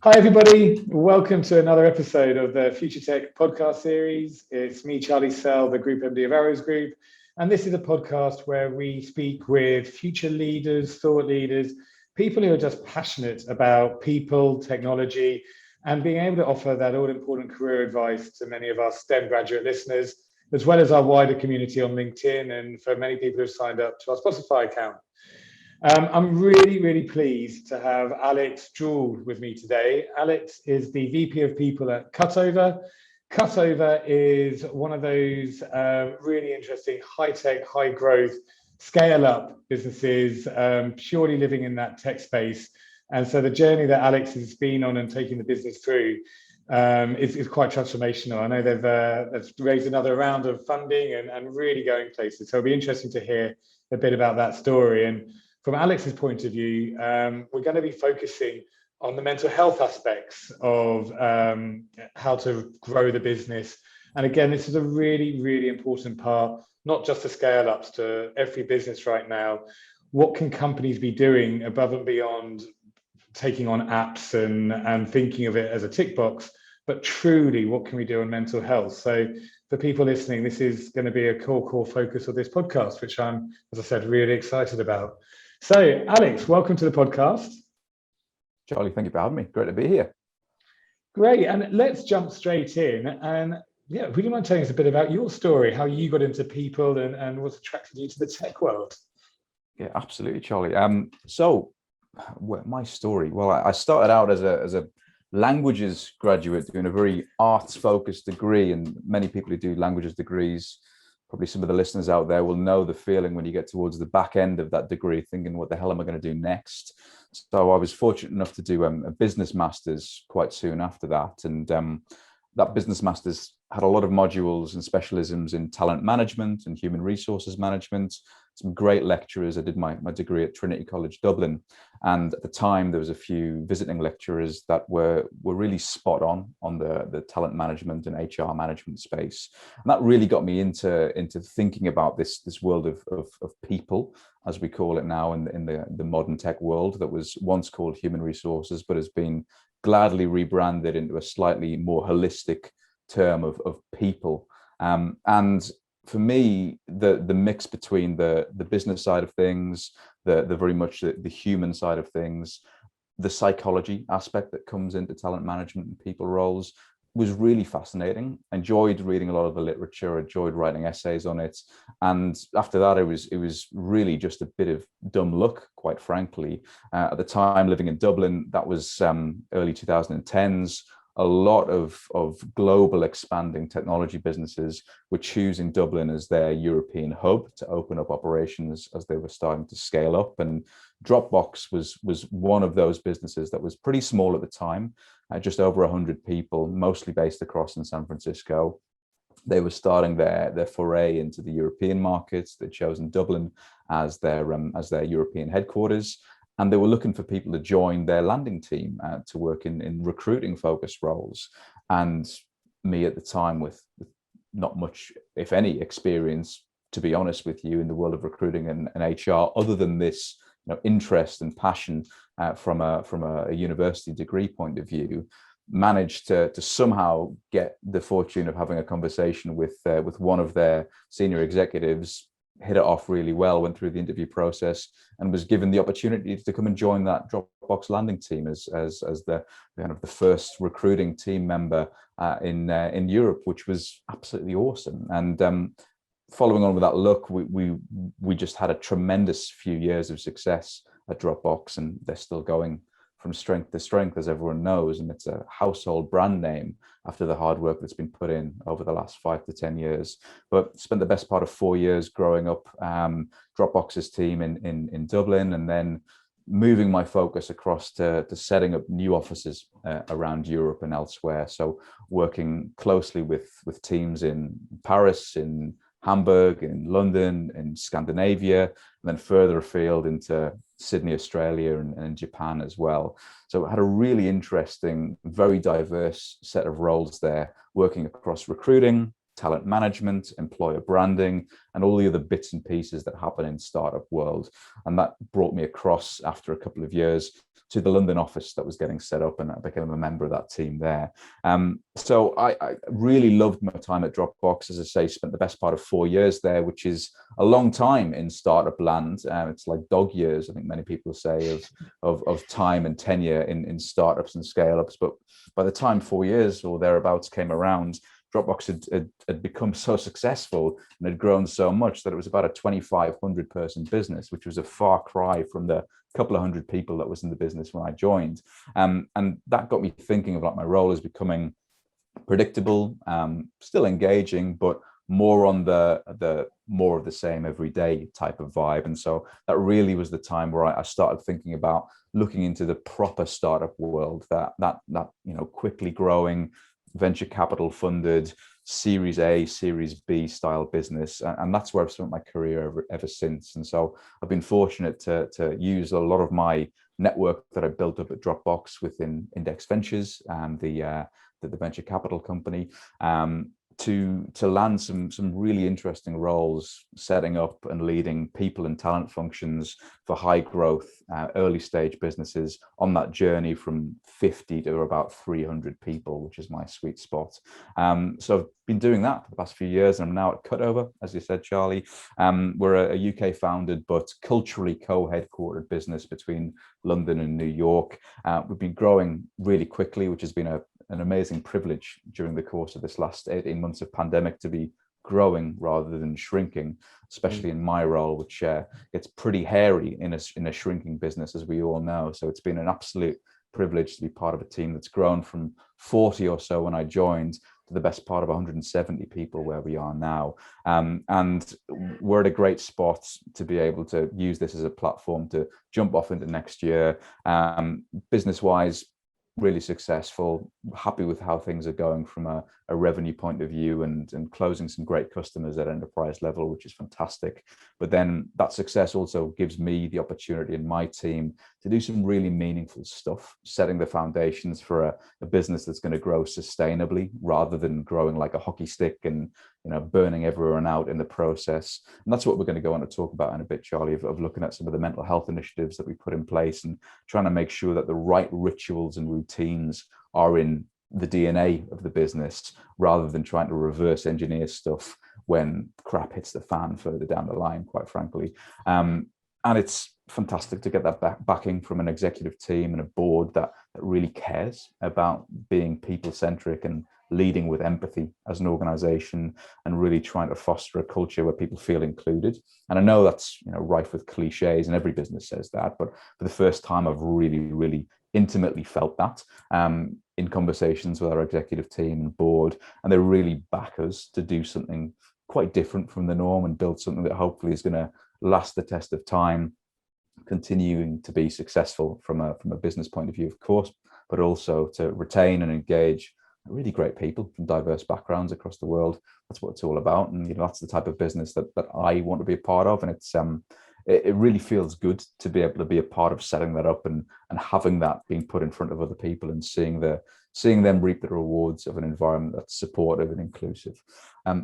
Hi, everybody. Welcome to another episode of the Future Tech podcast series. It's me, Charlie Sell, the Group MD of Arrows Group. And this is a podcast where we speak with future leaders, thought leaders, people who are just passionate about people, technology, and being able to offer that all-important career advice to many of our STEM graduate listeners, as well as our wider community on LinkedIn and for many people who've signed up to our Spotify account. I'm really pleased to have Alex Jewell with me today. Alex is the VP of People at Cutover. Cutover is one of those really interesting high-tech, high-growth, scale-up businesses, purely living in that tech space. And so the journey that Alex has been on and taking the business through is quite transformational. I know they've raised another round of funding and really going places. So it'll be interesting to hear a bit about that story. And from Alex's point of view, we're going to be focusing on the mental health aspects of how to grow the business. And again, this is a really important part, not just to scale ups, to every business right now. What can companies be doing above and beyond taking on apps and thinking of it as a tick box, but truly what can we do on mental health? So for people listening, this is going to be a core focus of this podcast, which I'm, as I said, really excited about. So, Alex, welcome to the podcast. Charlie, thank you for having me. Great to be here. Great, and let's jump straight in. And yeah, would you mind telling us a bit about your story, how you got into people and what's attracted you to the tech world? Yeah, absolutely, Charlie. So my story. Well, I started out as a languages graduate doing a very arts-focused degree, and many people who do languages degrees, probably some of the listeners out there will know the feeling when you get towards the back end of that degree, thinking, what the hell am I going to do next? So I was fortunate enough to do a business master's quite soon after that. And that business master's had a lot of modules and specialisms in talent management and human resources management. Some great lecturers. I did my degree at Trinity College Dublin, and at the time there was a few visiting lecturers that were really spot on the talent management and HR management space, and that really got me into thinking about this world of people, as we call it now in the modern tech world, that was once called human resources but has been gladly rebranded into a slightly more holistic term of people. And for me, the mix between the business side of things, the very much the human side of things, the psychology aspect that comes into talent management and people roles was really fascinating. I enjoyed reading a lot of the literature, enjoyed writing essays on it. And after that, it was really just a bit of dumb luck, quite frankly. At the time, living in Dublin, that was early 2010s. A lot of global expanding technology businesses were choosing Dublin as their European hub to open up operations as they were starting to scale up. And Dropbox was one of those businesses that was pretty small at the time, just over 100 people, mostly based across in San Francisco. They were starting their foray into the European markets. They'd chosen Dublin as their European headquarters. And they were looking for people to join their landing team to work in recruiting focused roles. And me at the time with not much, if any, experience, to be honest with you, in the world of recruiting and HR, other than this interest and passion from a university degree point of view, managed to somehow get the fortune of having a conversation with one of their senior executives, hit it off really well, went through the interview process, and was given the opportunity to come and join that Dropbox landing team as the kind of the first recruiting team member in Europe, which was absolutely awesome. And following on with that look, we just had a tremendous few years of success at Dropbox, and they're still going from strength to strength, as everyone knows, and it's a household brand name after the hard work that's been put in over the last 5 to 10 years. But spent the best part of 4 years growing up Dropbox's team in Dublin, and then moving my focus across to setting up new offices around Europe and elsewhere. So working closely with teams in Paris, in Hamburg, in London, in Scandinavia, and then further afield into Sydney, Australia, and Japan as well. So I had a really interesting, very diverse set of roles there, working across recruiting, talent management, employer branding, and all the other bits and pieces that happen in startup world. And that brought me across after a couple of years to the London office that was getting set up, and I became a member of that team there. So I really loved my time at Dropbox. As I say, spent the best part of 4 years there, which is a long time in startup land. It's like dog years, I think many people say, of time and tenure in startups and scale-ups. But by the time 4 years or thereabouts came around, Dropbox had become so successful and had grown so much that it was about a 2,500 person business, which was a far cry from the couple of hundred people that was in the business when I joined. And that got me thinking of like my role as becoming predictable, still engaging, but more on the more of the same every day type of vibe. And so that really was the time where I started thinking about looking into the proper startup world, that quickly growing, venture capital funded, Series A, Series B style business. And that's where I've spent my career ever since. And so I've been fortunate to use a lot of my network that I built up at Dropbox within Index Ventures and the venture capital company, to land some really interesting roles, setting up and leading people and talent functions for high growth early stage businesses on that journey from 50 to about 300 people, which is my sweet spot. So I've been doing that for the past few years, and I'm now at Cutover, as you said, Charlie. We're a UK founded but culturally co-headquartered business between London and New York. We've been growing really quickly, which has been an amazing privilege during the course of this last 18 months of pandemic to be growing rather than shrinking, especially in my role, which gets pretty hairy in a shrinking business, as we all know. So it's been an absolute privilege to be part of a team that's grown from 40 or so when I joined to the best part of 170 people where we are now. And we're at a great spot to be able to use this as a platform to jump off into next year. Business-wise, really successful, happy with how things are going from a revenue point of view, and closing some great customers at enterprise level, which is fantastic. But then that success also gives me the opportunity and my team to do some really meaningful stuff, setting the foundations for a business that's going to grow sustainably rather than growing like a hockey stick and burning everyone out in the process. And that's what we're going to go on to talk about in a bit, Charlie, of looking at some of the mental health initiatives that we put in place and trying to make sure that the right rituals and routines are in the DNA of the business, rather than trying to reverse engineer stuff when crap hits the fan further down the line, quite frankly. And it's fantastic to get that backing from an executive team and a board that really cares about being people-centric and leading with empathy as an organization, and really trying to foster a culture where people feel included. And I know that's rife with cliches, and every business says that, but for the first time I've really intimately felt that in conversations with our executive team and board, and they really back us to do something quite different from the norm and build something that hopefully is going to last the test of time, continuing to be successful from a business point of view, of course, but also to retain and engage really great people from diverse backgrounds across the world. That's what it's all about, and that's the type of business that I want to be a part of. And it's it really feels good to be able to be a part of setting that up and having that being put in front of other people and seeing them reap the rewards of an environment that's supportive and inclusive.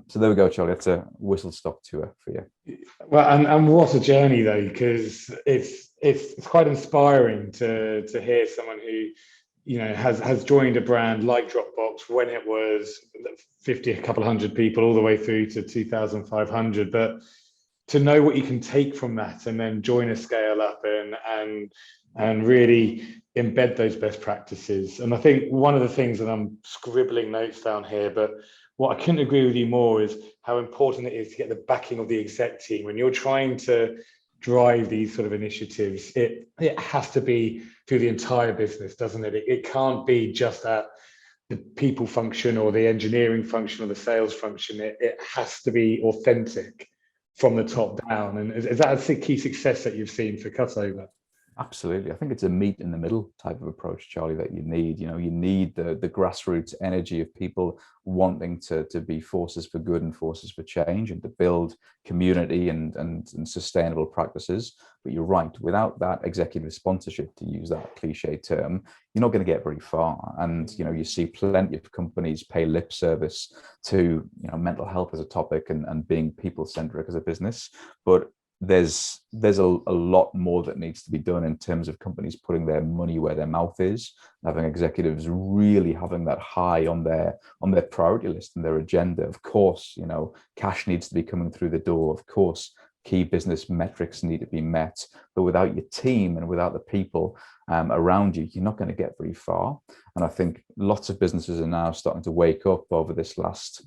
So there we go, Charlie. That's a whistle-stop tour for you. Well, and what a journey though, because it's quite inspiring to hear someone who has joined a brand like Dropbox when it was 50, a couple hundred people, all the way through to 2,500. But to know what you can take from that and then join a scale up and really embed those best practices. And I think one of the things that I'm scribbling notes down here, but what I couldn't agree with you more is how important it is to get the backing of the exec team when you're trying to drive these sort of initiatives. It has to be through the entire business, doesn't it? It can't be just at the people function or the engineering function or the sales function. It has to be authentic from the top down. And is that a key success that you've seen for Cutover? Absolutely. I think it's a meet in the middle type of approach, Charlie, that you need. You need the grassroots energy of people wanting to be forces for good and forces for change and to build community and sustainable practices. But you're right, without that executive sponsorship, to use that cliche term, you're not going to get very far. And you see plenty of companies pay lip service to mental health as a topic and being people centric as a business. But there's a lot more that needs to be done in terms of companies putting their money where their mouth is, having executives really having that high on their priority list and their agenda. Of course, cash needs to be coming through the door. Of course, key business metrics need to be met, but without your team and without the people around you, you're not going to get very far. And I think lots of businesses are now starting to wake up over this last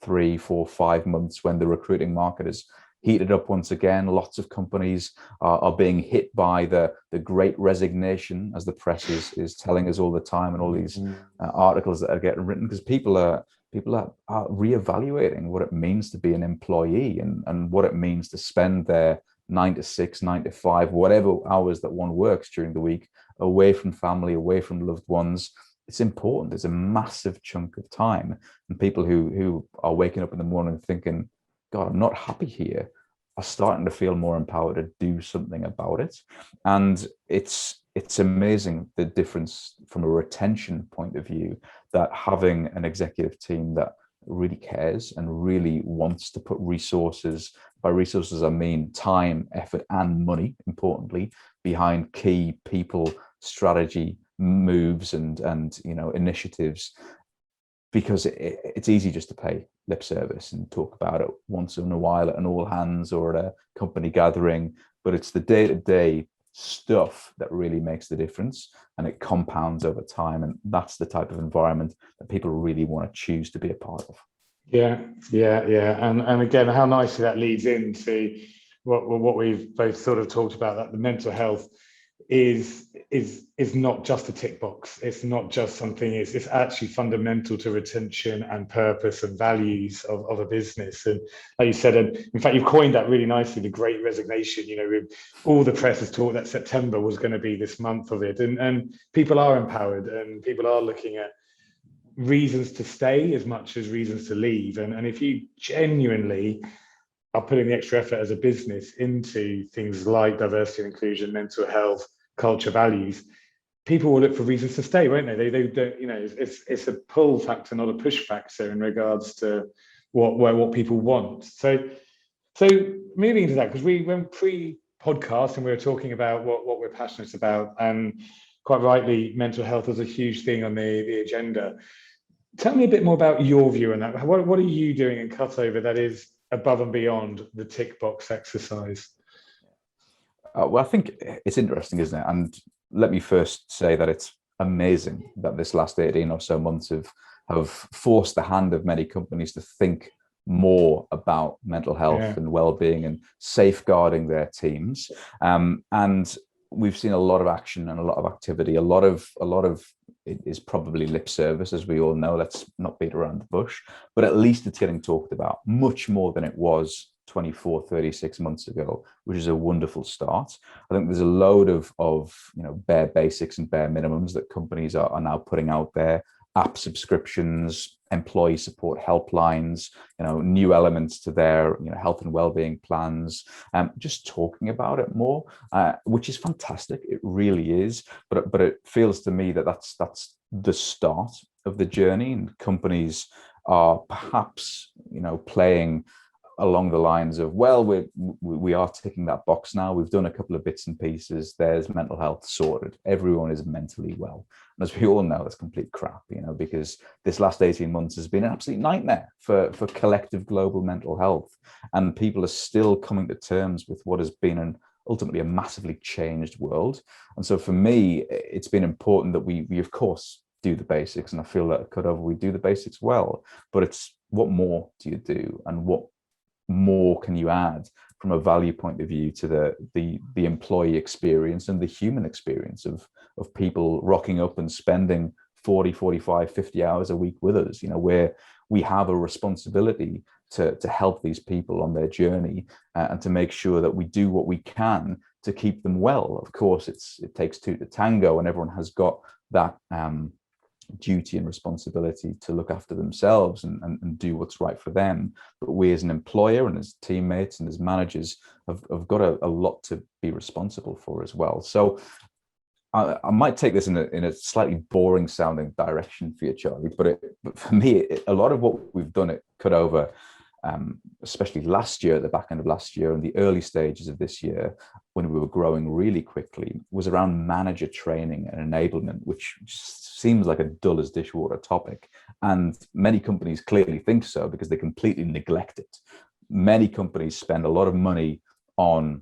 3, 4, 5 months when the recruiting market is heated up once again. Lots of companies are being hit by the great resignation, as the press is telling us all the time, and all these articles that are getting written, because people are reevaluating what it means to be an employee and what it means to spend their 9 to 6, 9 to 5, whatever hours that one works during the week, away from family, away from loved ones. It's important. It's a massive chunk of time. And people who are waking up in the morning thinking, God, I'm not happy here, are starting to feel more empowered to do something about it. And it's amazing the difference from a retention point of view, that having an executive team that really cares and really wants to put resources, by resources I mean time, effort, and money, importantly, behind key people, strategy, moves and initiatives, because it's easy just to pay lip service and talk about it once in a while at an all hands or at a company gathering. But it's the day-to-day stuff that really makes the difference, and it compounds over time. And that's the type of environment that people really want to choose to be a part of. Yeah. And again, how nicely that leads into what we've both sort of talked about, that the mental health is not just a tick box. It's not just something. It's actually fundamental to retention and purpose and values of a business. And like you said, and in fact, you've coined that really nicely, the Great Resignation. All the press has talked that September was going to be this month of it, and people are empowered and people are looking at reasons to stay as much as reasons to leave. And if you genuinely are putting the extra effort as a business into things like diversity and inclusion, mental health, culture, values, people will look for reasons to stay, won't they? They don't, it's a pull factor, not a push factor in regards to what people want. So moving into that, because we went pre-podcast and we were talking about what we're passionate about, and quite rightly, mental health was a huge thing on the agenda. Tell me a bit more about your view on that. What are you doing in Cutover that is above and beyond the tick box exercise? Well, I think it's interesting, isn't it? And let me first say that it's amazing that this last 18 or so months have forced the hand of many companies to think more about mental health and well-being and safeguarding their teams. And we've seen a lot of action and a lot of activity. A lot of it is probably lip service, as we all know. Let's not beat around the bush, but at least it's getting talked about much more than it was 24, 36 months ago, which is a wonderful start. I think there's a load of bare basics and bare minimums that companies are now putting out there. App subscriptions, employee support helplines, new elements to their health and well-being plans. Just talking about it more, which is fantastic. It really is. But it feels to me that that's the start of the journey, and companies are perhaps playing along the lines of, well, we are ticking that box now. We've done a couple of bits and pieces. There's mental health sorted. Everyone is mentally well. And as we all know, that's complete crap, because this last 18 months has been an absolute nightmare for collective global mental health. And people are still coming to terms with what has been ultimately a massively changed world. And so for me, it's been important that we of course do the basics. And I feel that at Cutover, we do the basics well, but it's what more do you do, and what more can you add from a value point of view to the employee experience and the human experience of people rocking up and spending 40, 45, 50 hours a week with us, where we have a responsibility to help these people on their journey, and to make sure that we do what we can keep them well. Of course, it takes two to tango, and everyone has got that duty and responsibility to look after themselves and do what's right for them. But we as an employer and as teammates and as managers have got a lot to be responsible for as well. So I might take this in a slightly boring sounding direction for you, Charlie, but for me, a lot of what we've done at Cutover, especially last year, at the back end of last year and the early stages of this year, when we were growing really quickly, was around manager training and enablement, which seems like a dull as dishwater topic. And many companies clearly think so because they completely neglect it. Many companies spend a lot of money on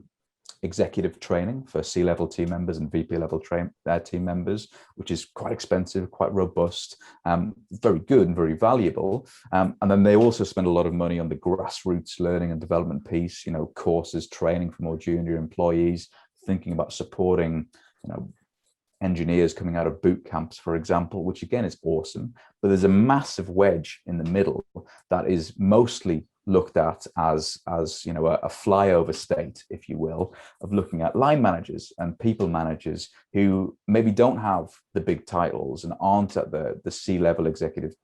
executive training for C-level team members and VP level team members, which is quite expensive, quite robust, very good and very valuable. And then they also spend a lot of money on the grassroots learning and development piece, courses, training for more junior employees, thinking about supporting, engineers coming out of boot camps, for example, which again is awesome. But there's a massive wedge in the middle that is mostly looked at as a flyover state, if you will, of looking at line managers and people managers who maybe don't have the big titles and aren't at the C-level executive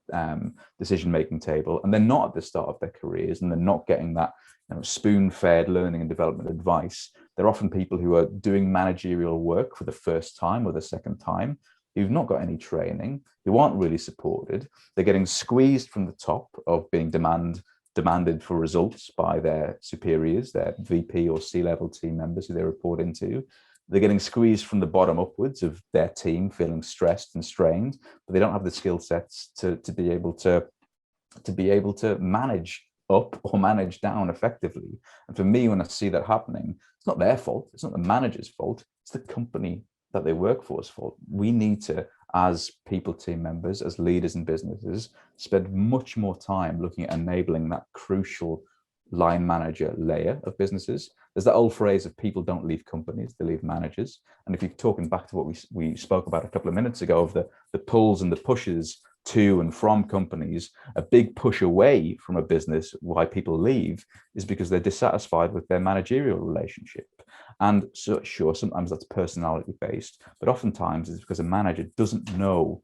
decision-making table, and they're not at the start of their careers, and they're not getting that spoon-fed learning and development advice. They're often people who are doing managerial work for the first time or the second time, who've not got any training, who aren't really supported. They're getting squeezed from the top of being demanded for results by their superiors, their VP or C-level team members who they report into. They're getting squeezed from the bottom upwards of their team, feeling stressed and strained, but they don't have the skill sets to be able to manage up or manage down effectively. And for me, when I see that happening, it's not their fault. It's not the manager's fault. It's the company that they work for's fault. We need to, as people team members, as leaders in businesses, spend much more time looking at enabling that crucial line manager layer of businesses. There's that old phrase of people don't leave companies, they leave managers. And if you're talking back to what we spoke about a couple of minutes ago of the pulls and the pushes to and from companies, a big push away from a business, why people leave, is because they're dissatisfied with their managerial relationship. And so, sure, sometimes that's personality based, but oftentimes it's because a manager doesn't know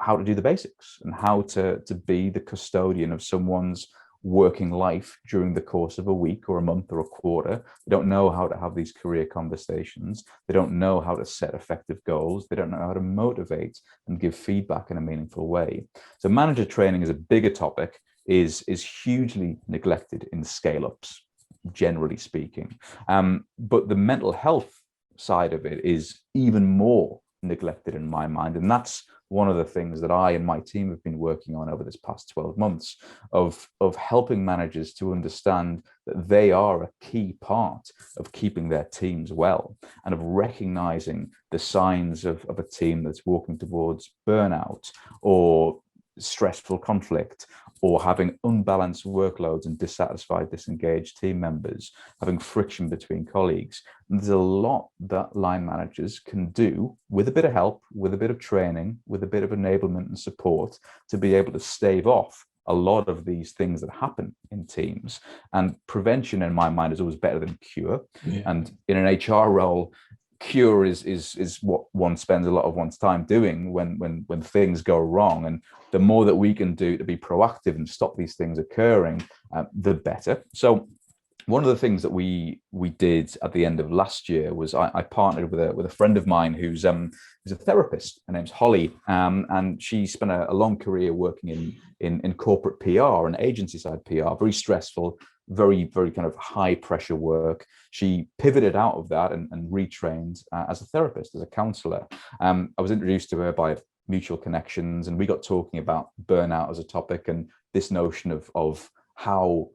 how to do the basics and how to be the custodian of someone's working life during the course of a week or a month or a quarter. They don't know how to have these career conversations. They don't know how to set effective goals. They don't know how to motivate and give feedback in a meaningful way. So manager training is a bigger topic, is hugely neglected in scale-ups, generally speaking. But the mental health side of it is even more neglected in my mind. And that's one of the things that I and my team have been working on over this past 12 months of helping managers to understand that they are a key part of keeping their teams well, and of recognizing the signs of a team that's walking towards burnout or stressful conflict, or having unbalanced workloads and dissatisfied, disengaged team members, having friction between colleagues. And there's a lot that line managers can do with a bit of help, with a bit of training, with a bit of enablement and support to be able to stave off a lot of these things that happen in teams. And prevention, in my mind, is always better than cure. Yeah. And in an HR role, cure is what one spends a lot of one's time doing when things go wrong. And the more that we can do to be proactive and stop these things occurring, the better. So one of the things that we did at the end of last year was I partnered with a friend of mine who's a therapist. Her name's Holly, and she spent a long career working in corporate PR and agency side PR, very stressful, very, very kind of high pressure work. She pivoted out of that and retrained as a therapist, as a counselor. I was introduced to her by mutual connections, and we got talking about burnout as a topic and this notion of how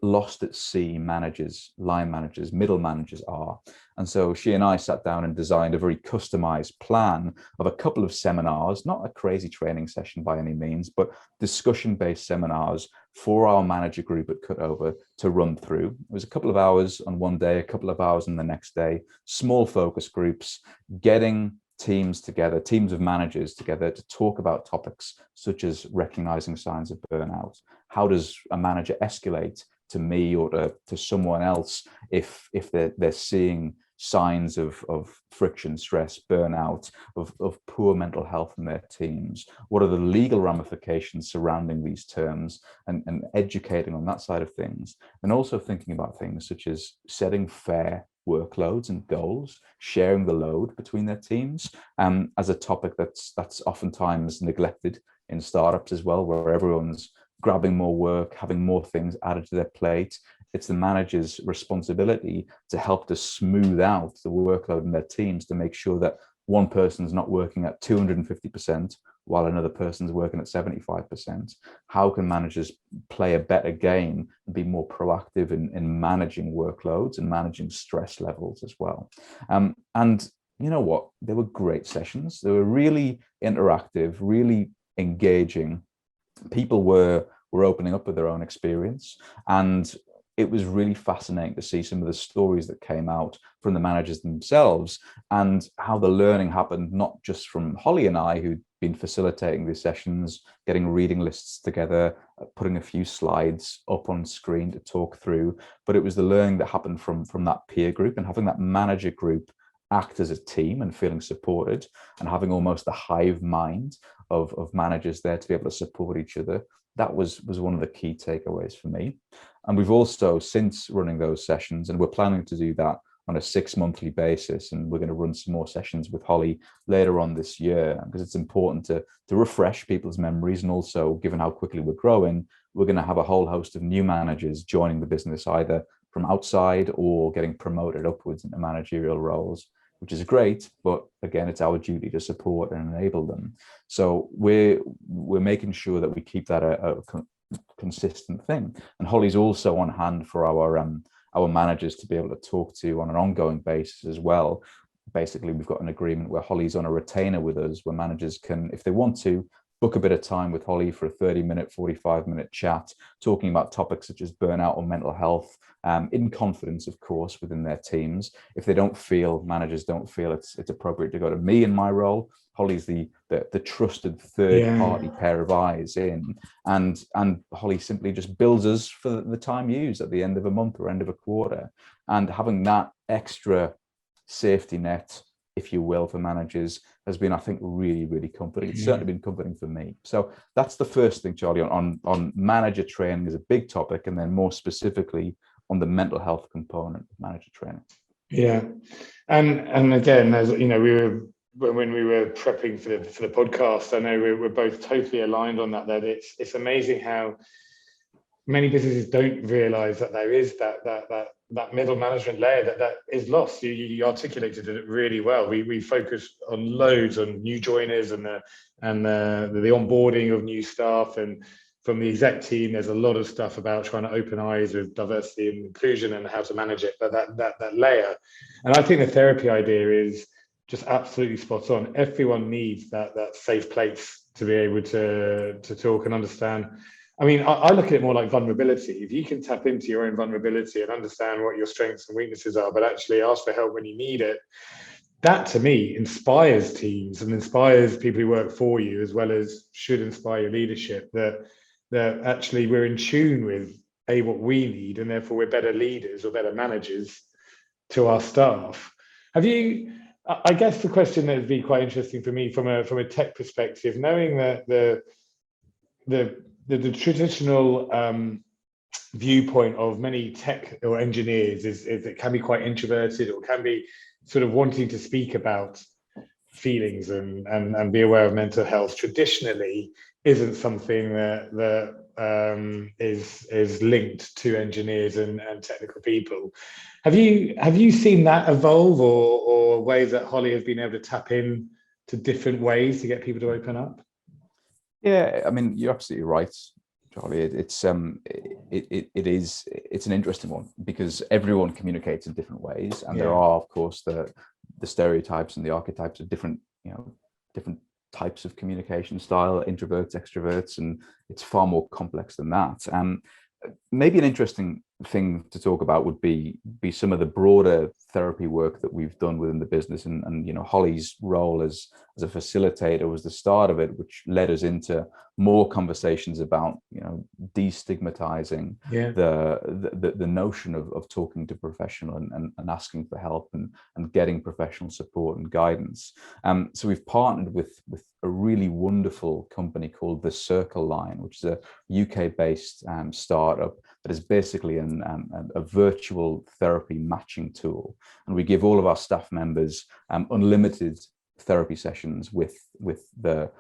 lost at sea managers, line managers, middle managers are. And so she and I sat down and designed a very customized plan of a couple of seminars, not a crazy training session by any means, but discussion-based seminars for our manager group at Cutover to run through. It was a couple of hours on one day, a couple of hours on the next day, small focus groups, getting teams together, teams of managers together to talk about topics such as recognizing signs of burnout. How does a manager escalate to me or to someone else if they're seeing signs of friction, stress, burnout, of poor mental health in their teams? What are the legal ramifications surrounding these terms, and educating on that side of things? And also thinking about things such as setting fair workloads and goals, sharing the load between their teams, as a topic that's oftentimes neglected in startups as well, where everyone's grabbing more work, having more things added to their plate. It's the manager's responsibility to help to smooth out the workload in their teams, to make sure that one person's not working at 250% while another person's working at 75%. How can managers play a better game and be more proactive in managing workloads and managing stress levels as well? And you know what? They were great sessions. They were really interactive, really engaging. People were opening up with their own experience, and it was really fascinating to see some of the stories that came out from the managers themselves, and how the learning happened, not just from Holly and I, who'd been facilitating these sessions, getting reading lists together, putting a few slides up on screen to talk through, but it was the learning that happened from that peer group, and having that manager group act as a team and feeling supported, and having almost a hive mind of managers there to be able to support each other. That was one of the key takeaways for me. And we've also, since running those sessions, and we're planning to do that on a 6-monthly basis, and we're going to run some more sessions with Holly later on this year, because it's important to refresh people's memories. And also, given how quickly we're growing, we're going to have a whole host of new managers joining the business, either from outside or getting promoted upwards into managerial roles, which is great. But again, it's our duty to support and enable them. So we're making sure that we keep that a consistent thing. And Holly's also on hand for our managers to be able to talk to on an ongoing basis as well. Basically, we've got an agreement where Holly's on a retainer with us, where managers can, if they want to, book a bit of time with Holly for a 30-minute, 45-minute chat, talking about topics such as burnout or mental health, in confidence, of course, within their teams. If managers don't feel it's appropriate to go to me in my role, Holly's the trusted third-party pair of eyes in, and Holly simply just bills us for the time used at the end of a month or end of a quarter. And having that extra safety net, if you will, for managers has been, I think, really, really comforting. It's certainly been comforting for me. So that's the first thing, Charlie, on manager training is a big topic, and then more specifically on the mental health component of manager training. Yeah, and again, as you know, when we were prepping for the podcast, I know we're both totally aligned on that. That it's amazing how many businesses don't realize that there is that middle management layer that is lost. You articulated it really well. We focus on loads on new joiners and the onboarding of new staff, and from the exec team, there's a lot of stuff about trying to open eyes with diversity and inclusion and how to manage it. But that layer, and I think the therapy idea is just absolutely spot on. Everyone needs that safe place to be able to talk and understand. I mean, I look at it more like vulnerability. If you can tap into your own vulnerability and understand what your strengths and weaknesses are, but actually ask for help when you need it, that to me inspires teams and inspires people who work for you, as well as should inspire your leadership, that actually we're in tune with what we need, and therefore we're better leaders or better managers to our staff. I guess the question that would be quite interesting for me from a tech perspective, knowing that the traditional viewpoint of many tech or engineers is it can be quite introverted, or can be sort of wanting to speak about feelings and be aware of mental health, traditionally isn't something that is linked to engineers and technical people. Have you seen that evolve, or ways that Holly has been able to tap in to different ways to get people to open up? Yeah, I mean, you're absolutely right, Charlie. It's an interesting one, because everyone communicates in different ways, and there are, of course, the stereotypes and the archetypes of different types of communication style, introverts, extroverts, and it's far more complex than that. Maybe an interesting thing to talk about would be some of the broader therapy work that we've done within the business, and Holly's role as a facilitator was the start of it, which led us into more conversations about destigmatizing the notion of talking to professional and asking for help and getting professional support and guidance. So we've partnered with a really wonderful company called the Circle Line, which is a UK-based startup that is basically a virtual therapy matching tool. And we give all of our staff members unlimited therapy sessions with the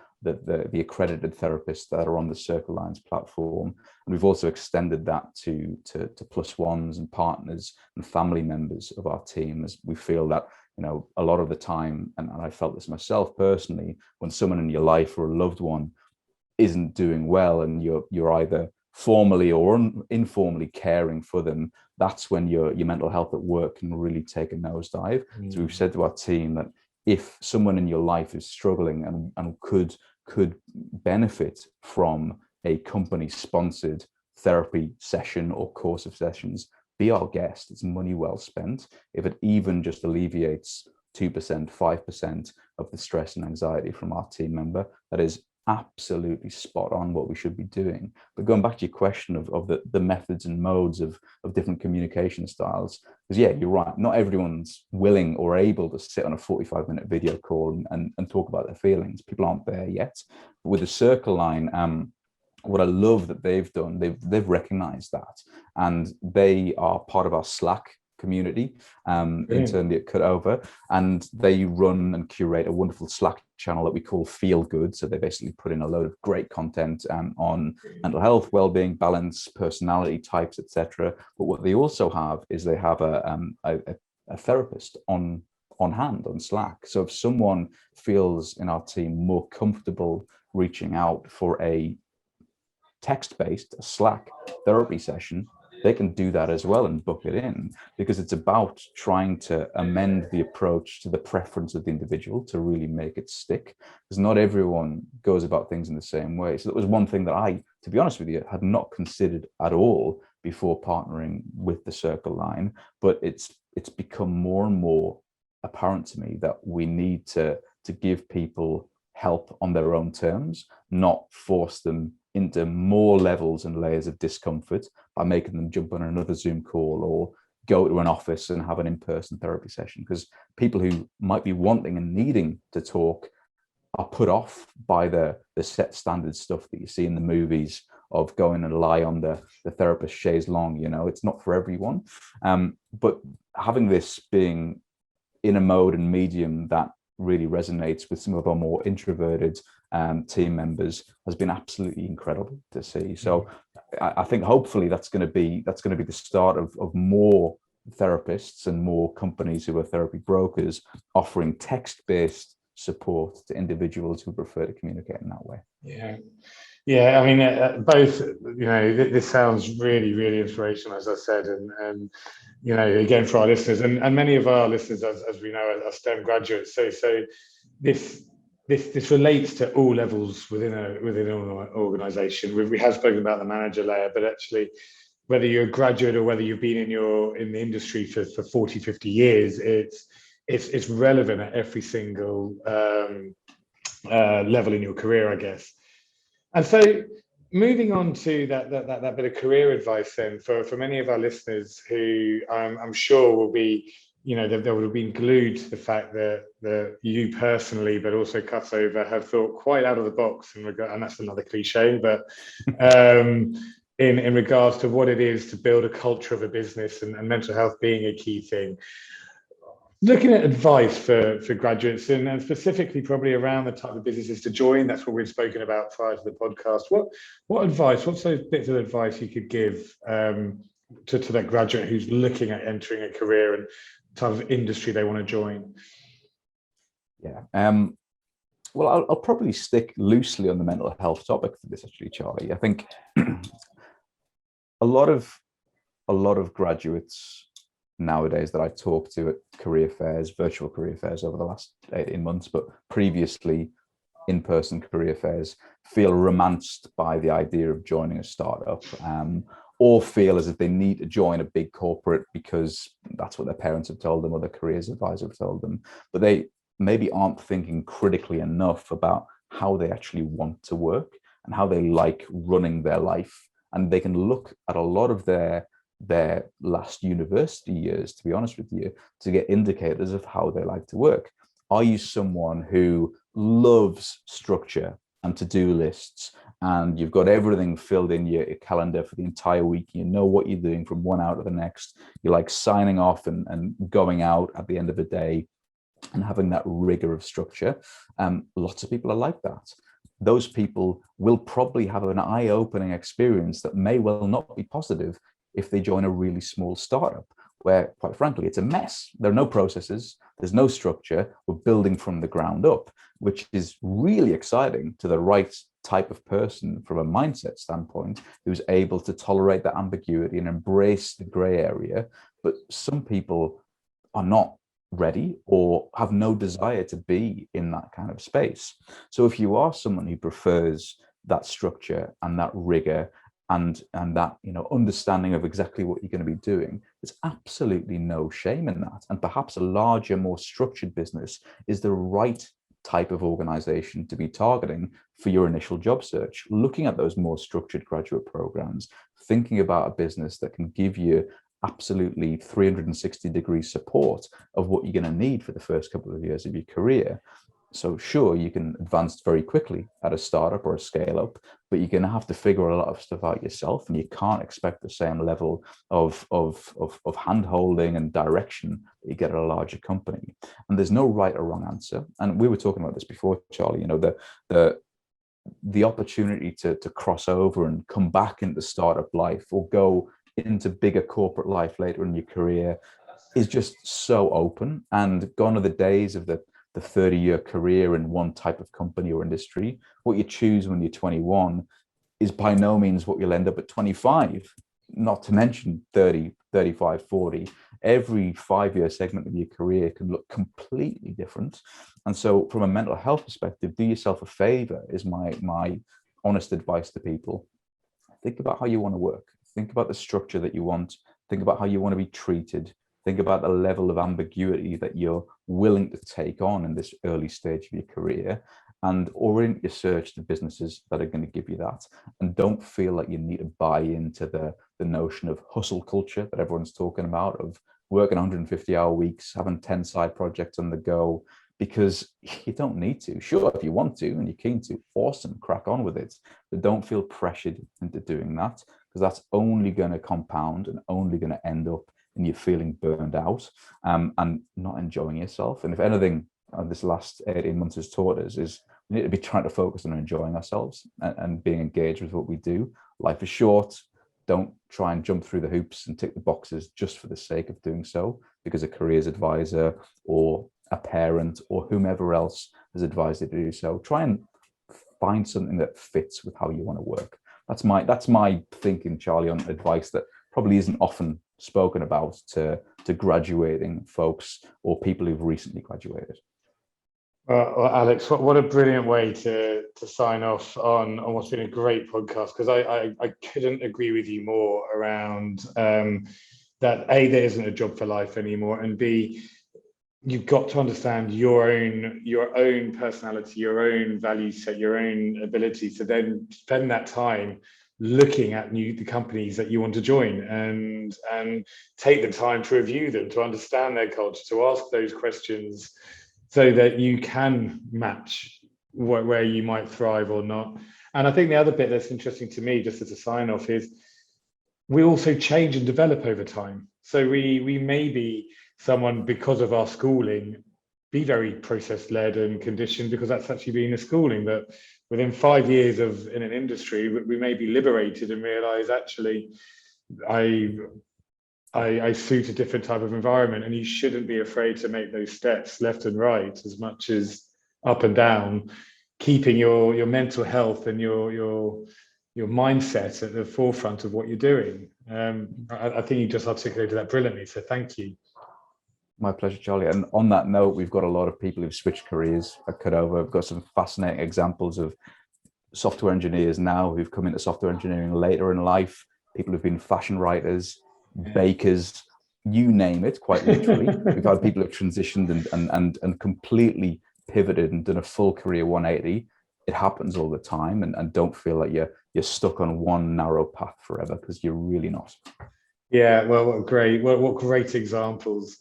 accredited therapists that are on the Circle Lines platform. And we've also extended that to plus ones and partners and family members of our team, as we feel that a lot of the time, and I felt this myself personally, when someone in your life or a loved one isn't doing well and you're either formally or informally caring for them, that's when your mental health at work can really take a nosedive. So we've said to our team that if someone in your life is struggling and could benefit from a company sponsored therapy session or course of sessions, be our guest. It's money well spent. If it even just alleviates 2%, 5% of the stress and anxiety from our team member, that is absolutely spot on what we should be doing. But going back to your question of the methods and modes of different communication styles, because you're right, not everyone's willing or able to sit on a 45-minute video call and talk about their feelings. People aren't there yet. But with the Circle Line, what I love that they've done, they've recognized that, and they are part of our Slack community internally at Cutover, and they run and curate a wonderful Slack channel that we call Feel Good. So they basically put in a load of great content on mental health, well-being, balance, personality types, etc. But what they also have is they have a therapist on hand on Slack. So if someone feels in our team more comfortable reaching out for a text-based Slack therapy session, they can do that as well and book it in, because it's about trying to amend the approach to the preference of the individual to really make it stick, because not everyone goes about things in the same way. So that was one thing that I, to be honest with you, had not considered at all before partnering with the Circle Line, but it's become more and more apparent to me that we need to give people help on their own terms, not force them into more levels and layers of discomfort by making them jump on another Zoom call or go to an office and have an in-person therapy session. Because people who might be wanting and needing to talk are put off by the set standard stuff that you see in the movies of going and lie on the therapist chaise longue. It's not for everyone. But having this being in a mode and medium that really resonates with some of our more introverted team members has been absolutely incredible to see. So I think hopefully that's going to be the start of more therapists and more companies who are therapy brokers offering text-based support to individuals who prefer to communicate in that way. Yeah, I mean, both, this sounds really, really inspirational, as I said, and again, for our listeners, and many of our listeners, as we know, are STEM graduates. So this relates to all levels within an organization. We have spoken about the manager layer, but actually, whether you're a graduate or whether you've been in the industry for 40, 50 years, it's relevant at every single level in your career, I guess. And so moving on to that bit of career advice then for many of our listeners who I'm sure will be, they would have been glued to the fact that you personally, but also Cutover, have thought quite out of the box and that's another cliche, but in regards to what it is to build a culture of a business and mental health being a key thing. Looking at advice for graduates and specifically probably around the type of businesses to join, that's what we've spoken about prior to the podcast. What's those bits of advice you could give to that graduate who's looking at entering a career and type of industry they want to join? Yeah. Well, I'll probably stick loosely on the mental health topic for this, actually, Charlie. I think a lot of graduates nowadays that I talk to at career fairs, virtual career fairs over the last 18 months, but previously in-person career fairs, feel romanced by the idea of joining a startup, or feel as if they need to join a big corporate because that's what their parents have told them or their careers advisor have told them, but they maybe aren't thinking critically enough about how they actually want to work and how they like running their life. And they can look at a lot of their last university years, to be honest with you, to get indicators of how they like to work. Are you someone who loves structure and to-do lists, and you've got everything filled in your calendar for the entire week, you know what you're doing from one hour to the next, you like signing off and going out at the end of the day and having that rigor of structure? Lots of people are like that. Those people will probably have an eye-opening experience that may well not be positive if they join a really small startup where, quite frankly, it's a mess. There are no processes, there's no structure, we're building from the ground up, which is really exciting to the right type of person from a mindset standpoint, who's able to tolerate that ambiguity and embrace the gray area. But some people are not ready or have no desire to be in that kind of space. So if you are someone who prefers that structure and that rigor and that, you know, understanding of exactly what you're going to be doing, there's absolutely no shame in that. And perhaps a larger, more structured business is the right type of organization to be targeting for your initial job search. Looking at those more structured graduate programs, thinking about a business that can give you absolutely 360-degree support of what you're going to need for the first couple of years of your career. So sure, you can advance very quickly at a startup or a scale up, but you're going to have to figure a lot of stuff out yourself, and you can't expect the same level of hand holding and direction that you get at a larger company. And there's no right or wrong answer. And we were talking about this before, Charlie, you know, the opportunity to cross over and come back into startup life or go into bigger corporate life later in your career is just so open, and gone are the days of the 30-year career in one type of company or industry. What you choose when you're 21 is by no means what you'll end up at 25, not to mention 30, 35, 40. Every 5-year segment of your career can look completely different. And so from a mental health perspective, do yourself a favor, is my honest advice to people. Think about how you want to work. Think about the structure that you want. Think about how you want to be treated. Think about the level of ambiguity that you're willing to take on in this early stage of your career, and orient your search to businesses that are going to give you that. And don't feel like you need to buy into the notion of hustle culture that everyone's talking about, of working 150-hour weeks, having 10 side projects on the go, because you don't need to. Sure, if you want to and you're keen to, awesome, crack on with it. But don't feel pressured into doing that, because that's only going to compound and only going to end up and you're feeling burned out and not enjoying yourself. And if anything, this last 18 months has taught us is we need to be trying to focus on enjoying ourselves and being engaged with what we do. Life is short. Don't try and jump through the hoops and tick the boxes just for the sake of doing so, because a careers advisor or a parent or whomever else has advised you to do so. Try and find something that fits with how you want to work. That's my thinking, Charlie, on advice that probably isn't often spoken about to graduating folks or people who've recently graduated. Well, Alex, what a brilliant way to sign off on what's been a great podcast, because I couldn't agree with you more around that A, there isn't a job for life anymore, and B, you've got to understand your own personality, your own value set, your own ability to then spend that time looking at the companies that you want to join, and take the time to review them, to understand their culture, to ask those questions so that you can match where you might thrive or not. And I think the other bit that's interesting to me, just as a sign off, is we also change and develop over time. So we may be someone, because of our schooling, be very process led and conditioned because that's actually been the schooling, but within 5 years in an industry, we may be liberated and realize, actually, I suit a different type of environment. And you shouldn't be afraid to make those steps left and right, as much as up and down, keeping your mental health and your mindset at the forefront of what you're doing. I think you just articulated that brilliantly, so thank you. My pleasure, Charlie. And on that note, we've got a lot of people who've switched careers at Cutover. We've got some fascinating examples of software engineers now who've come into software engineering later in life, people who've been fashion writers, bakers, you name it, quite literally. We've had people who've transitioned and completely pivoted and done a full career 180. It happens all the time, and don't feel like you're stuck on one narrow path forever, because you're really not. Yeah, well, what great examples.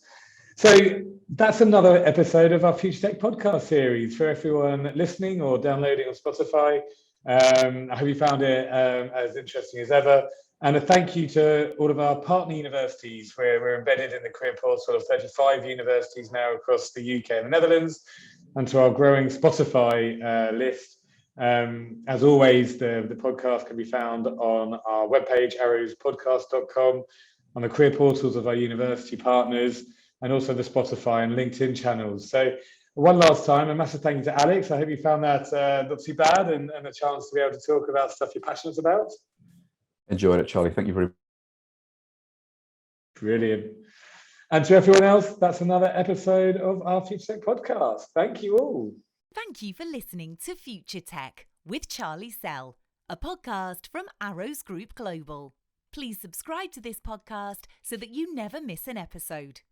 So that's another episode of our Future Tech podcast series for everyone listening or downloading on Spotify. I hope you found it as interesting as ever. And a thank you to all of our partner universities, where we're embedded in the career portal of 35 universities now across the UK and the Netherlands, and to our growing Spotify list. As always, the podcast can be found on our webpage, arrowspodcast.com, on the career portals of our university partners, and also the Spotify and LinkedIn channels. So one last time, a massive thank you to Alex. I hope you found that not too bad, and a chance to be able to talk about stuff you're passionate about. Enjoyed it, Charlie. Thank you very much. Brilliant. And to everyone else, that's another episode of our Future Tech podcast. Thank you all. Thank you for listening to Future Tech with Charlie Sell, a podcast from Arrows Group Global. Please subscribe to this podcast so that you never miss an episode.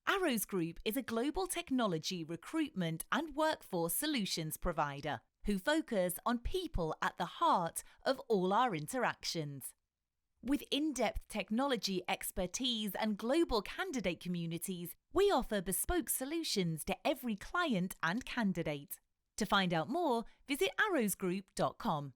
Arrows Group is a global technology recruitment and workforce solutions provider who focus on people at the heart of all our interactions. With in-depth technology expertise and global candidate communities, we offer bespoke solutions to every client and candidate. To find out more, visit arrowsgroup.com.